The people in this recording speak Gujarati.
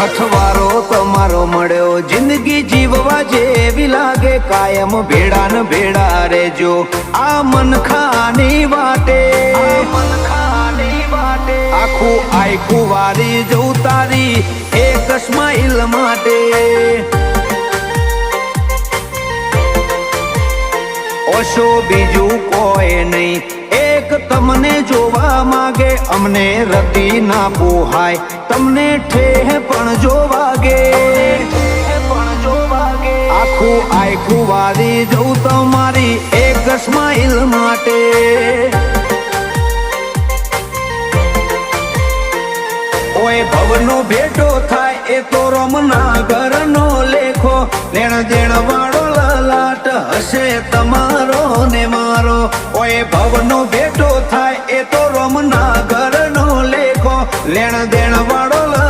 અઠવારો તમારો મળ્યો જિંદગી જીવવા જેવી લાગે કાયમ ભેડા ને ભેડા રેજો આ મનખાની વાટે આખું આખું વારી જવું તારી એક સ્માઈલ માટે ઓશો બીજું કોઈ નહીં એક તમને જોવા માંગે અમને રતી ના પોહાય તમને ઠેહ પણ જો વાગે આખું આખું વારી જવું તમારી એક સ્માઈલ માટે ઓય ભવનો ભેટો થાય એ તો રમના ઘરનો લેખો લેણ દેણ વાળો લલાટ હશે તમારો ને મારો ઓય ભવનો ભેટો થાય એ તો રમના ઘરનો લેખો લેણ દેણ વાળો